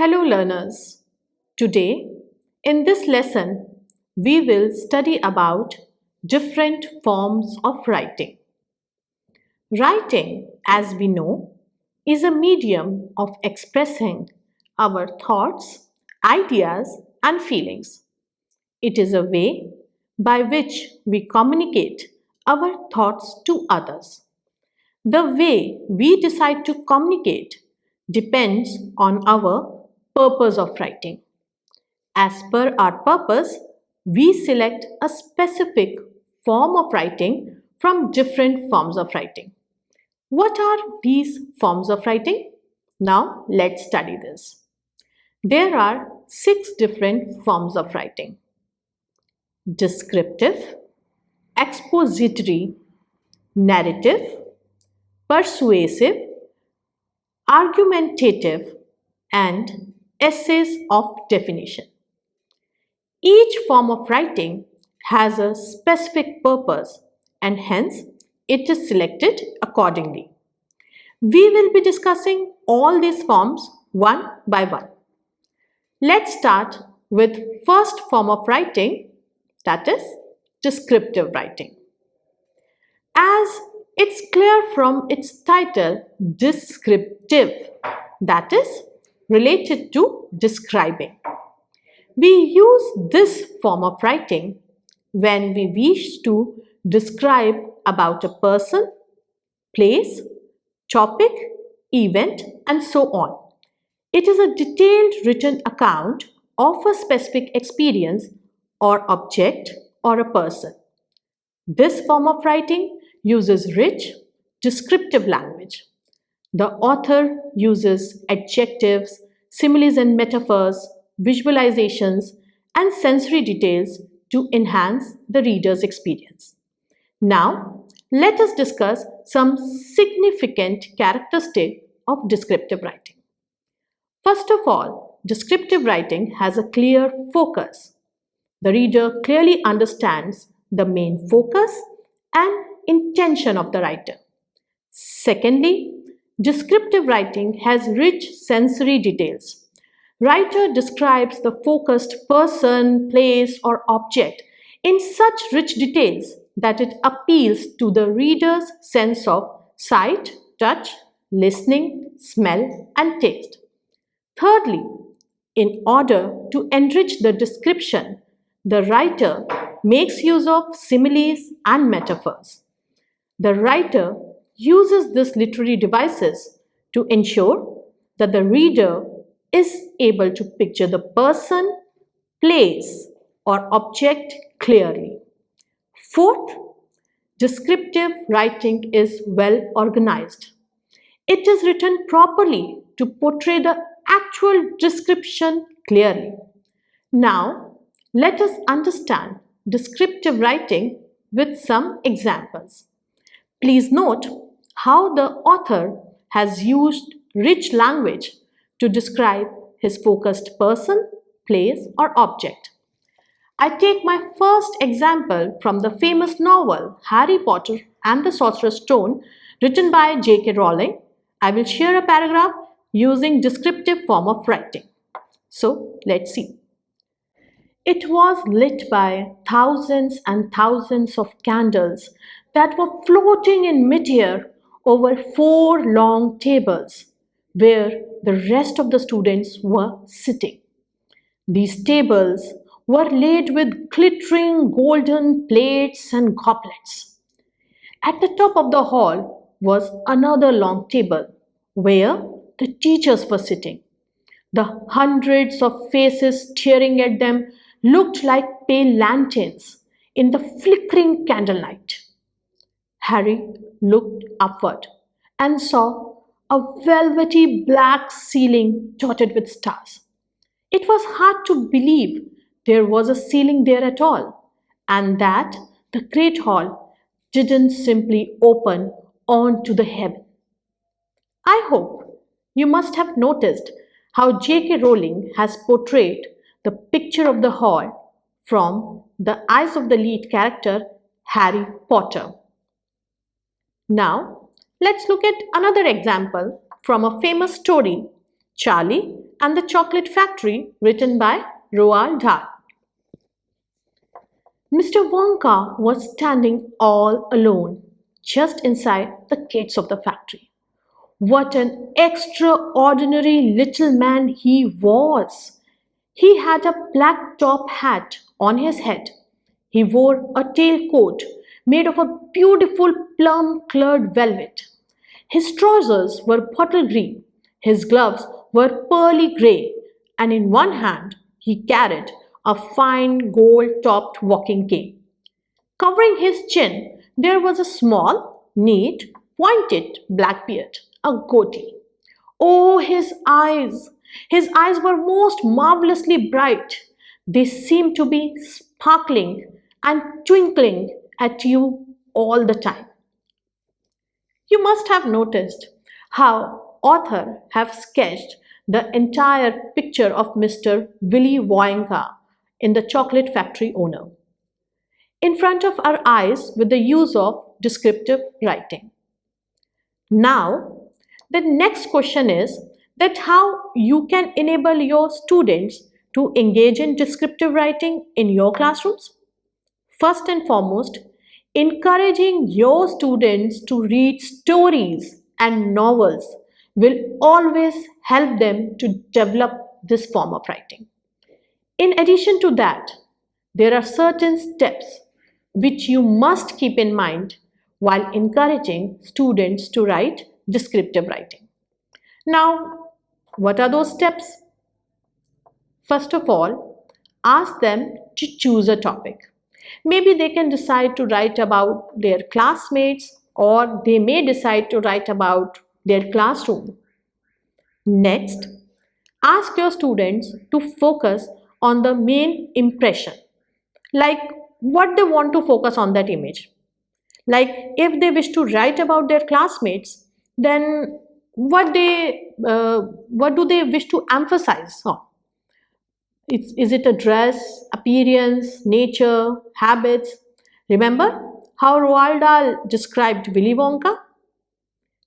Hello learners. Today in this lesson we will study about different forms of writing. Writing, as we know, is a medium of expressing our thoughts, ideas and feelings. It is a way by which we communicate our thoughts to others. The way we decide to communicate depends on our purpose of writing. As per our purpose, we select a specific form of writing from different forms of writing. What are these forms of writing? Now let's study this. There are 6 different forms of writing: descriptive, expository, narrative, persuasive, argumentative, and essays of definition. Each form of writing has a specific purpose and hence it is selected accordingly. We will be discussing all these forms one by one. Let's start with first form of writing, that is descriptive writing. As it's clear from its title, descriptive, that is related to describing. We use this form of writing when we wish to describe about a person, place, topic, event, and so on. It is a detailed written account of a specific experience or object or a person. This form of writing uses rich, descriptive language. The author uses adjectives, similes and metaphors, visualizations, and sensory details to enhance the reader's experience. Now, let us discuss some significant characteristics of descriptive writing. First of all, descriptive writing has a clear focus. The reader clearly understands the main focus and intention of the writer. Secondly, descriptive writing has rich sensory details. Writer describes the focused person, place, or object in such rich details that it appeals to the reader's sense of sight, touch, listening, smell, and taste. Thirdly, in order to enrich the description, the writer makes use of similes and metaphors. The writer uses these literary devices to ensure that the reader is able to picture the person, place, or object clearly. Fourth, descriptive writing is well organized. It is written properly to portray the actual description clearly. Now, let us understand descriptive writing with some examples. Please note how the author has used rich language to describe his focused person, place, or object. I take my first example from the famous novel Harry Potter and the Sorcerer's Stone, written by J.K. Rowling. I will share a paragraph using descriptive form of writing. So let's see. It was lit by thousands and thousands of candles that were floating in midair over 4 long tables where the rest of the students were sitting. These tables were laid with glittering golden plates and goblets. At the top of the hall was another long table where the teachers were sitting. The hundreds of faces staring at them looked like pale lanterns in the flickering candlelight. Harry looked upward and saw a velvety black ceiling dotted with stars. It was hard to believe there was a ceiling there at all, and that the great hall didn't simply open onto the heaven. I hope you must have noticed how J.K. Rowling has portrayed the picture of the hall from the eyes of the lead character, Harry Potter. Now, let's look at another example from a famous story, Charlie and the Chocolate Factory, written by Roald Dahl. Mr. Wonka was standing all alone, just inside the gates of the factory. What an extraordinary little man he was! He had a black top hat on his head. He wore a tailcoat made of a beautiful plum-colored velvet. His trousers were bottle green, his gloves were pearly grey, and in one hand he carried a fine gold-topped walking cane. Covering his chin, there was a small, neat, pointed black beard, a goatee. Oh, his eyes! His eyes were most marvelously bright. They seemed to be sparkling and twinkling at you all the time. You must have noticed how author have sketched the entire picture of Mr. Willy Wonka in the Chocolate Factory owner in front of our eyes with the use of descriptive writing. Now, the next question is that how you can enable your students to engage in descriptive writing in your classrooms. First and foremost, encouraging your students to read stories and novels will always help them to develop this form of writing. In addition to that, there are certain steps which you must keep in mind while encouraging students to write descriptive writing. Now, what are those steps? First of all, ask them to choose a topic. Maybe they can decide to write about their classmates, or they may decide to write about their classroom. Next, ask your students to focus on the main impression, like what they want to focus on that image. Like if they wish to write about their classmates, then what do they wish to emphasize on? Is it a dress, appearance, nature, habits? Remember how Roald Dahl described Willy Wonka?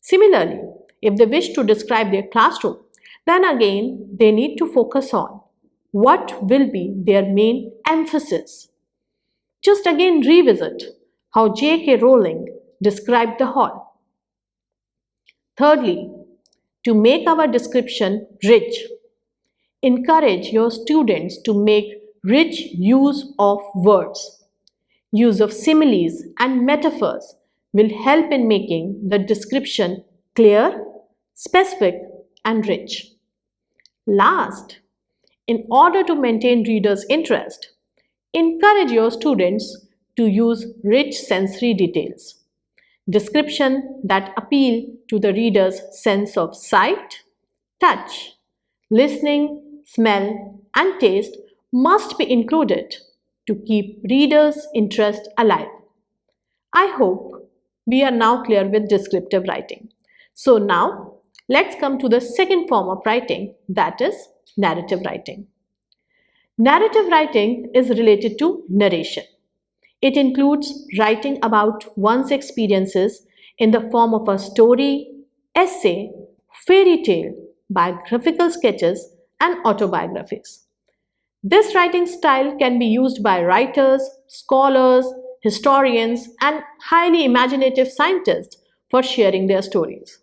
Similarly, if they wish to describe their classroom, then again they need to focus on what will be their main emphasis. Just again revisit how J.K. Rowling described the hall. Thirdly, to make our description rich, encourage your students to make rich use of words. Use of similes and metaphors will help in making the description clear, specific, and rich. Last, in order to maintain readers' interest, encourage your students to use rich sensory details. Description that appeal to the reader's sense of sight, touch, listening, smell, and taste must be included to keep readers' interest alive. I hope we are now clear with descriptive writing. So now let's come to the second form of writing, that is narrative writing. Narrative writing is related to narration. It includes writing about one's experiences in the form of a story, essay, fairy tale, biographical sketches, and autobiographies. This writing style can be used by writers, scholars, historians, and highly imaginative scientists for sharing their stories.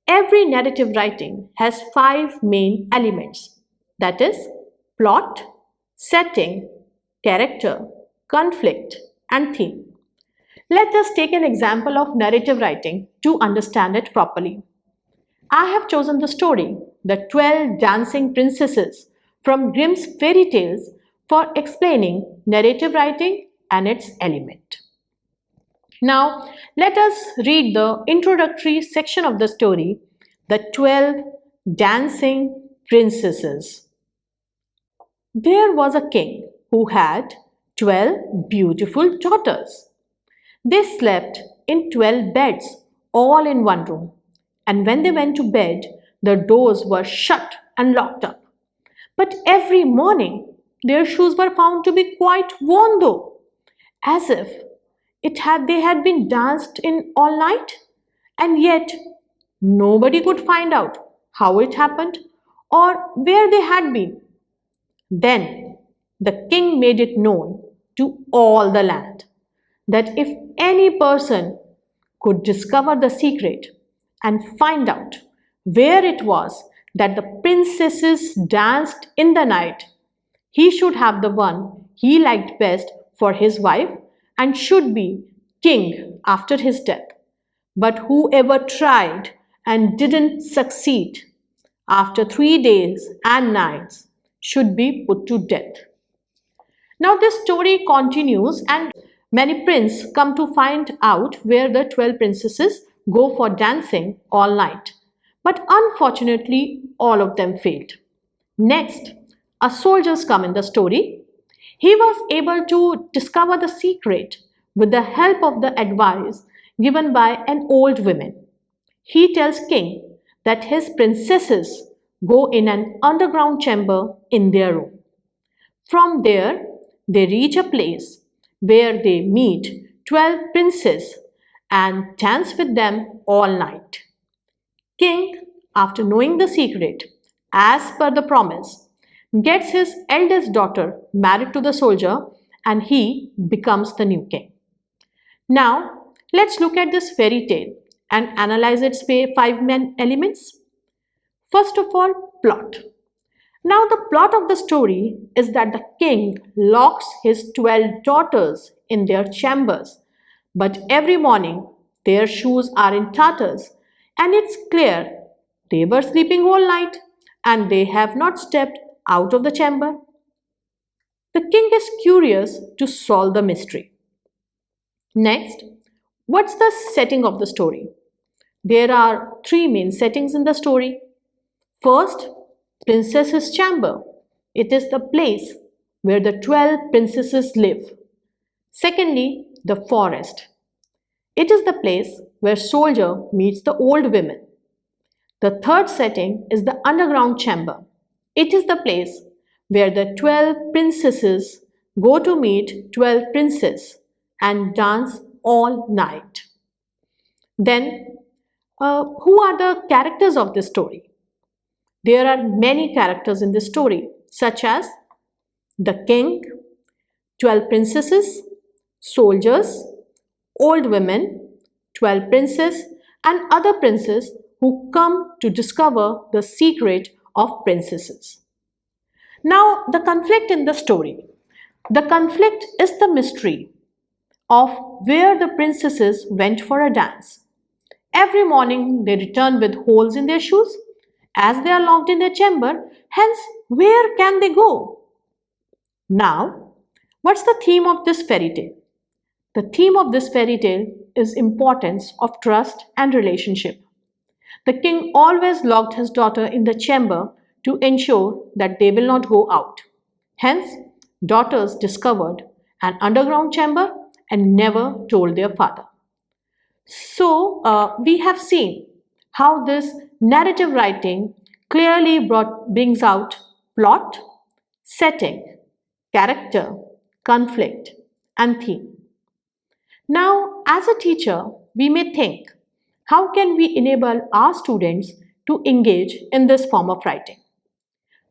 Every narrative writing has 5 main elements, that is, plot, setting, character, conflict, and theme. Let us take an example of narrative writing to understand it properly. I have chosen the story, The 12 Dancing Princesses, from Grimm's Fairy Tales for explaining narrative writing and its element. Now, let us read the introductory section of the story, The 12 Dancing Princesses. There was a king who had 12 beautiful daughters. They slept in 12 beds, all in one room, and when they went to bed, the doors were shut and locked up. But every morning, their shoes were found to be quite worn though, as if they had been danced in all night, and yet nobody could find out how it happened or where they had been. Then the king made it known to all the land that if any person could discover the secret and find out where it was that the princesses danced in the night, he should have the one he liked best for his wife and should be king after his death. But whoever tried and didn't succeed after 3 days and nights should be put to death. Now this story continues and many princes come to find out where the 12 princesses go for dancing all night. But unfortunately, all of them failed. Next, a soldiers come in the story. He was able to discover the secret with the help of the advice given by an old woman. He tells king that his princesses go in an underground chamber in their room. From there, they reach a place where they meet 12 princes and dance with them all night. King, after knowing the secret, as per the promise, gets his eldest daughter married to the soldier and he becomes the new king. Now, let's look at this fairy tale and analyze its five main elements. First of all, plot. Now, the plot of the story is that the king locks his 12 daughters in their chambers, but every morning their shoes are in tatters, and it's clear they were sleeping all night and they have not stepped out of the chamber. The king is curious to solve the mystery. Next, what's the setting of the story? There are three main settings in the story. First, princess's chamber. It is the place where the 12 princesses live. Secondly, the forest. It is the place where soldier meets the old women. The third setting is the underground chamber. It is the place where the 12 princesses go to meet 12 princes and dance all night. Then, who are the characters of this story? There are many characters in this story, such as the king, 12 princesses, soldiers, old women, 12 princes, and other princes who come to discover the secret of princesses. Now, the conflict in the story. The conflict is the mystery of where the princesses went for a dance. Every morning they return with holes in their shoes as they are locked in their chamber. Hence, where can they go? Now, what's the theme of this fairy tale? The theme of this fairy tale is importance of trust and relationship. The king always locked his daughter in the chamber to ensure that they will not go out. Hence, daughters discovered an underground chamber and never told their father. So, we have seen how this narrative writing clearly brings out plot, setting, character, conflict, and theme. Now, as a teacher, we may think, how can we enable our students to engage in this form of writing?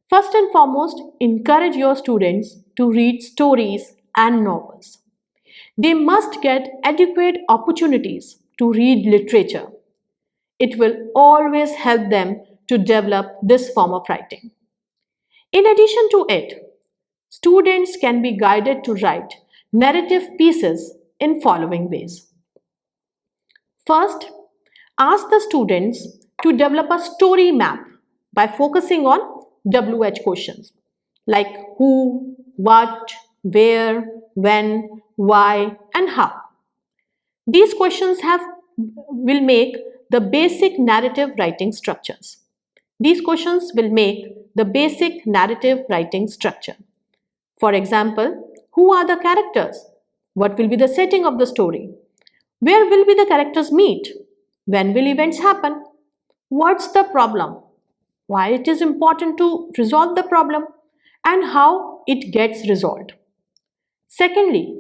First and foremost, encourage your students to read stories and novels. They must get adequate opportunities to read literature. It will always help them to develop this form of writing. In addition to it, students can be guided to write narrative pieces in following ways. First, ask the students to develop a story map by focusing on WH questions like who, what, where, when, why, and how. These questions will make the basic narrative writing structures. These questions will make the basic narrative writing structure. For example, who are the characters? What will be the setting of the story? Where will be the characters meet? When will events happen? What's the problem? Why it is important to resolve the problem and how it gets resolved. Secondly,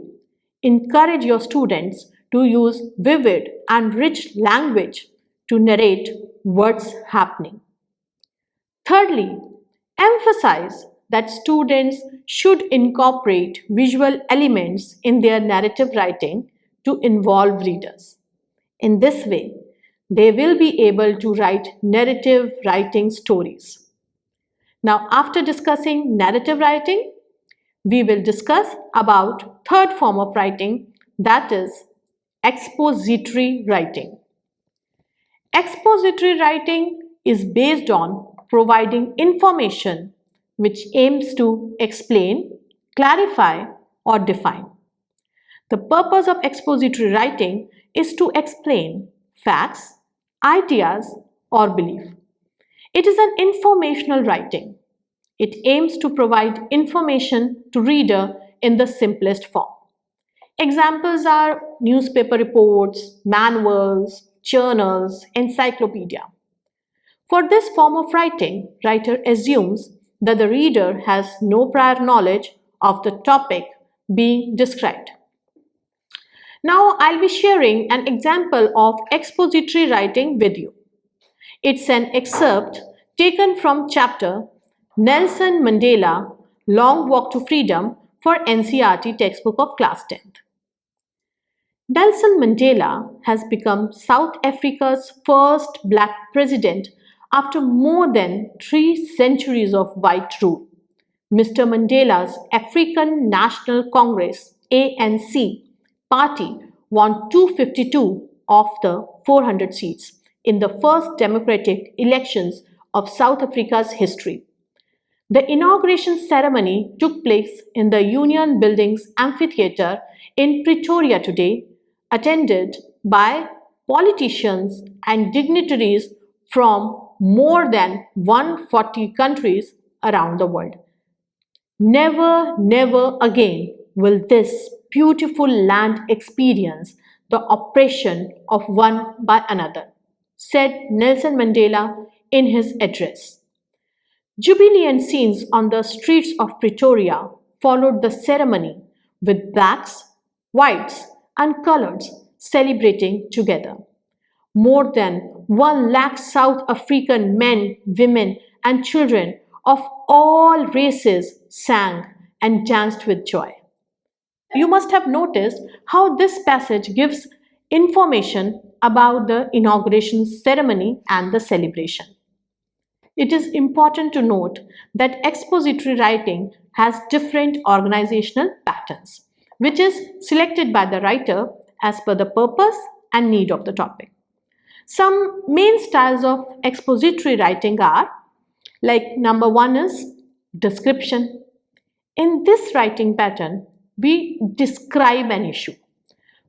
encourage your students to use vivid and rich language to narrate what's happening. Thirdly, emphasize that students should incorporate visual elements in their narrative writing to involve readers. In this way, they will be able to write narrative writing stories. Now, after discussing narrative writing, we will discuss about third form of writing, that is expository writing. Expository writing is based on providing information which aims to explain, clarify, or define. The purpose of expository writing is to explain facts, ideas, or belief. It is an informational writing. It aims to provide information to reader in the simplest form. Examples are newspaper reports, manuals, journals, encyclopedia. For this form of writing, writer assumes that the reader has no prior knowledge of the topic being described. Now I'll be sharing an example of expository writing with you. It's an excerpt taken from chapter Nelson Mandela, Long Walk to Freedom for NCERT textbook of class 10th. Nelson Mandela has become South Africa's first black president after more than 3 centuries of white rule. Mr. Mandela's African National Congress ANC party won 252 of the 400 seats in the first democratic elections of South Africa's history. The inauguration ceremony took place in the Union Buildings Amphitheatre in Pretoria today, attended by politicians and dignitaries from more than 140 countries around the world. Never, never again will this beautiful land experience the oppression of one by another, said Nelson Mandela in his address. Jubilant scenes on the streets of Pretoria followed the ceremony with blacks, whites, and coloreds celebrating together. More than 1 lakh South African men, women, and children of all races sang and danced with joy. You must have noticed how this passage gives information about the inauguration ceremony and the celebration. It is important to note that expository writing has different organizational patterns, which is selected by the writer as per the purpose and need of the topic. Some main styles of expository writing are, like number 1 is description. In this writing pattern, we describe an issue.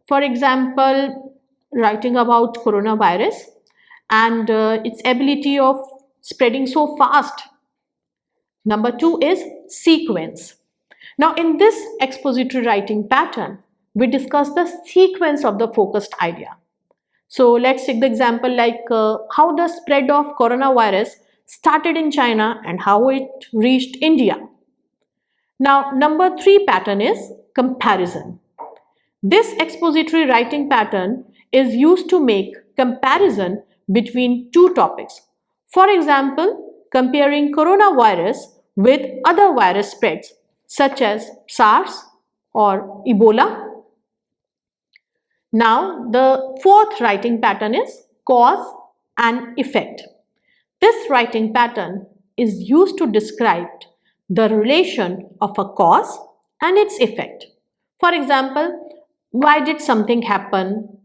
For example, writing about coronavirus and its ability of spreading so fast. Number 2 is sequence. Now in this expository writing pattern, we discuss the sequence of the focused idea. So let's take the example like how the spread of coronavirus started in China and how it reached India. Now number 3 pattern is comparison. This expository writing pattern is used to make comparison between 2 topics. For example, comparing coronavirus with other virus spreads such as SARS or Ebola. Now, the 4th writing pattern is cause and effect. This writing pattern is used to describe the relation of a cause and its effect. For example, why did something happen?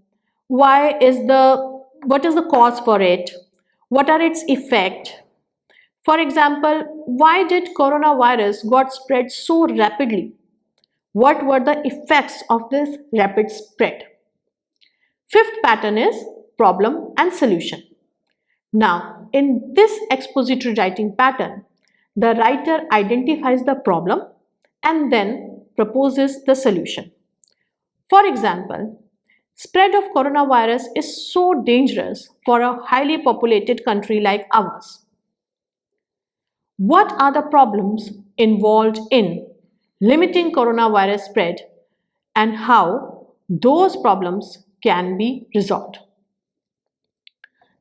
What is the cause for it? What are its effects? For example, why did coronavirus got spread so rapidly? What were the effects of this rapid spread? 5th pattern is problem and solution. Now, in this expository writing pattern, the writer identifies the problem and then proposes the solution. For example, spread of coronavirus is so dangerous for a highly populated country like ours. What are the problems involved in limiting coronavirus spread and how those problems can be resolved?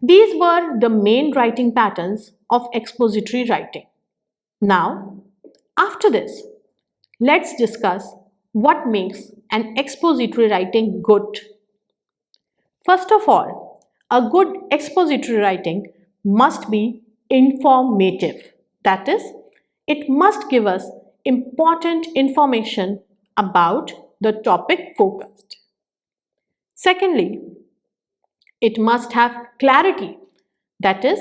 These were the main writing patterns of expository writing. Now, after this, let's discuss what makes an expository writing good. First of all, a good expository writing must be informative. That is, it must give us important information about the topic focused. Secondly, it must have clarity. That is,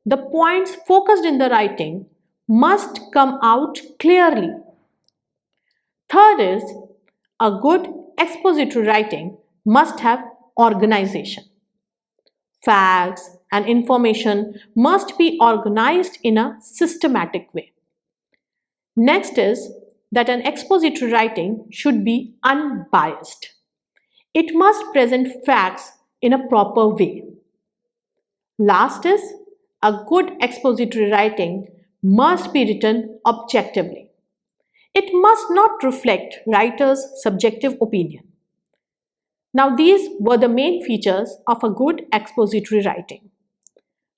the points focused in the writing must come out clearly. Third is, a good expository writing must have organization. Facts and information must be organized in a systematic way. Next is that an expository writing should be unbiased. It must present facts in a proper way. Last is, a good expository writing must be written objectively. It must not reflect writer's subjective opinion. Now, these were the main features of a good expository writing.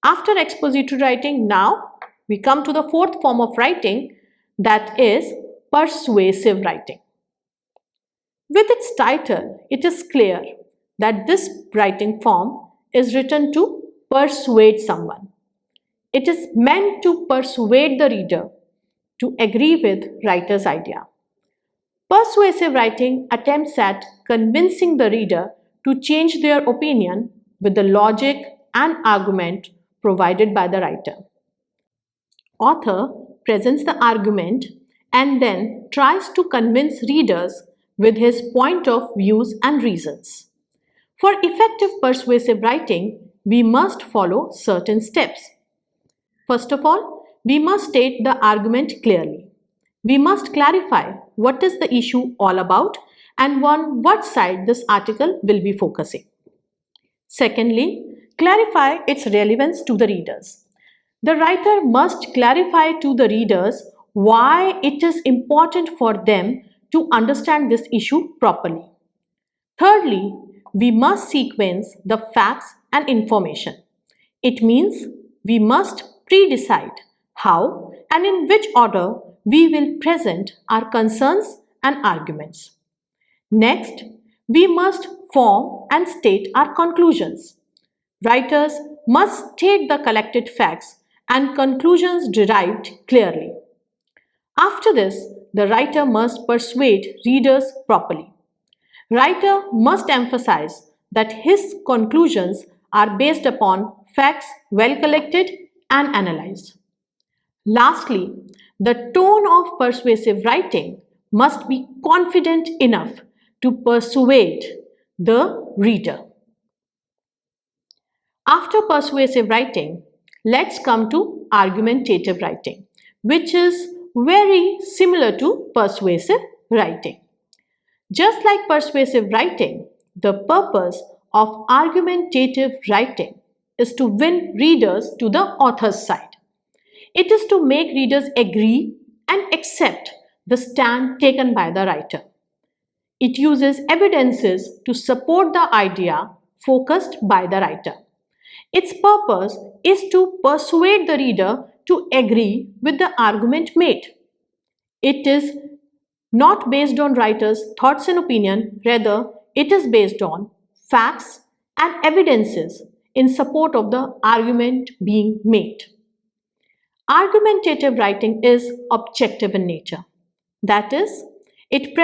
After expository writing, now we come to the fourth form of writing, that is persuasive writing. With its title, it is clear that this writing form is written to persuade someone. It is meant to persuade the reader to agree with writer's idea. Persuasive writing attempts at convincing the reader to change their opinion with the logic and argument provided by the writer. Author presents the argument and then tries to convince readers with his point of views and reasons. For effective persuasive writing, we must follow certain steps. First of all, we must state the argument clearly. We must clarify what is the issue all about and on what side this article will be focusing. Secondly, clarify its relevance to the readers. The writer must clarify to the readers why it is important for them to understand this issue properly. Thirdly, we must sequence the facts and information. It means we must pre-decide how and in which order we will present our concerns and arguments. Next, we must form and state our conclusions. Writers must state the collected facts and conclusions derived clearly. After this, the writer must persuade readers properly. Writer must emphasize that his conclusions are based upon facts well collected and analyzed. Lastly, the tone of persuasive writing must be confident enough to persuade the reader. After persuasive writing, let's come to argumentative writing, which is very similar to persuasive writing. Just like persuasive writing, the purpose of argumentative writing is to win readers to the author's side. It is to make readers agree and accept the stand taken by the writer. It uses evidences to support the idea focused by the writer. Its purpose is to persuade the reader to agree with the argument made. It is not based on writer's thoughts and opinion, rather it is based on facts and evidences in support of the argument being made. Argumentative writing is objective in nature. That is, it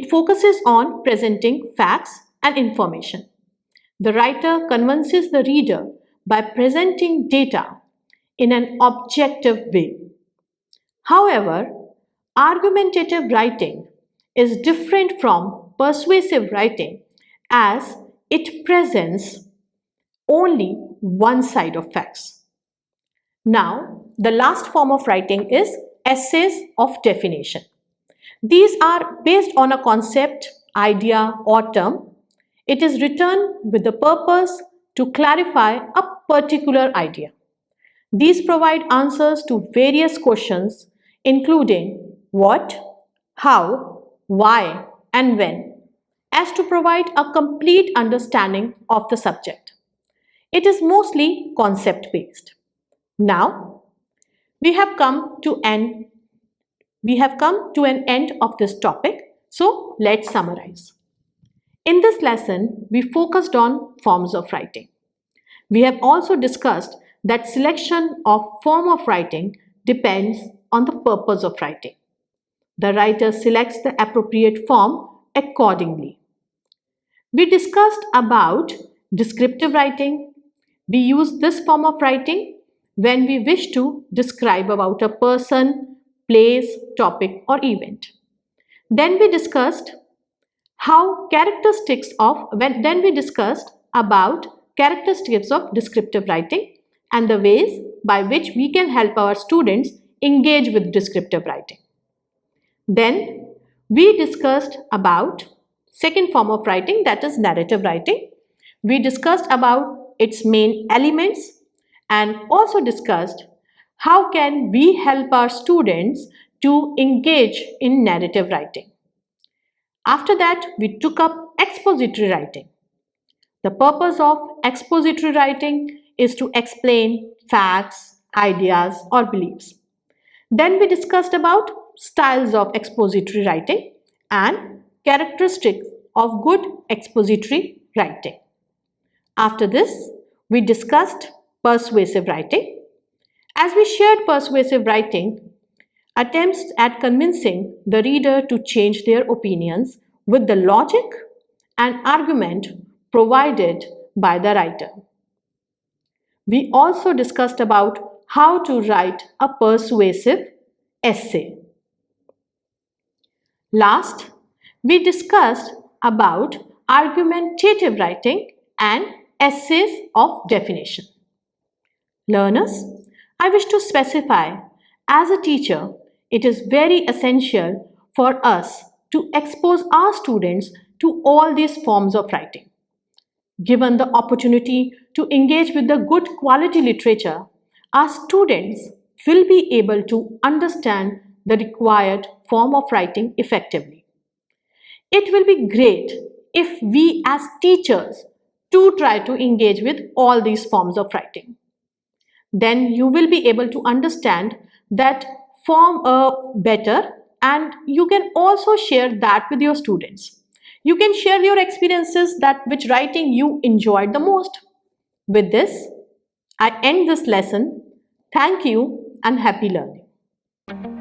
focuses on presenting facts and information. The writer convinces the reader by presenting data in an objective way. However, argumentative writing is different from persuasive writing as it presents only one side of facts. Now, the last form of writing is essays of definition. These are based on a concept, idea, or term. It is written with the purpose to clarify a particular idea. These provide answers to various questions, including what, how, why, and when, as to provide a complete understanding of the subject. It is mostly concept-based. Now, We have come to an end of this topic, so let's summarize. In this lesson, we focused on forms of writing. We have also discussed that selection of form of writing depends on the purpose of writing. The writer selects the appropriate form accordingly. We discussed about descriptive writing. We use this form of writing when we wish to describe about a person, place, topic, or event. Then we discussed about characteristics of descriptive writing and the ways by which we can help our students engage with descriptive writing. Then we discussed about second form of writing, that is narrative writing. We discussed about its main elements and also discussed how can we help our students to engage in narrative writing. After that, we took up expository writing. The purpose of expository writing is to explain facts, ideas, or beliefs. Then we discussed about styles of expository writing and characteristics of good expository writing. After this, we discussed persuasive writing. As we shared persuasive writing, attempts at convincing the reader to change their opinions with the logic and argument provided by the writer. We also discussed about how to write a persuasive essay. Last, we discussed about argumentative writing and essays of definition. Learners, I wish to specify, as a teacher, it is very essential for us to expose our students to all these forms of writing. Given the opportunity to engage with the good quality literature, our students will be able to understand the required form of writing effectively. It will be great if we as teachers do try to engage with all these forms of writing. Then you will be able to understand that form better, and you can also share that with your students. You can share your experiences that which writing you enjoyed the most. With this, I end this lesson. Thank you and happy learning.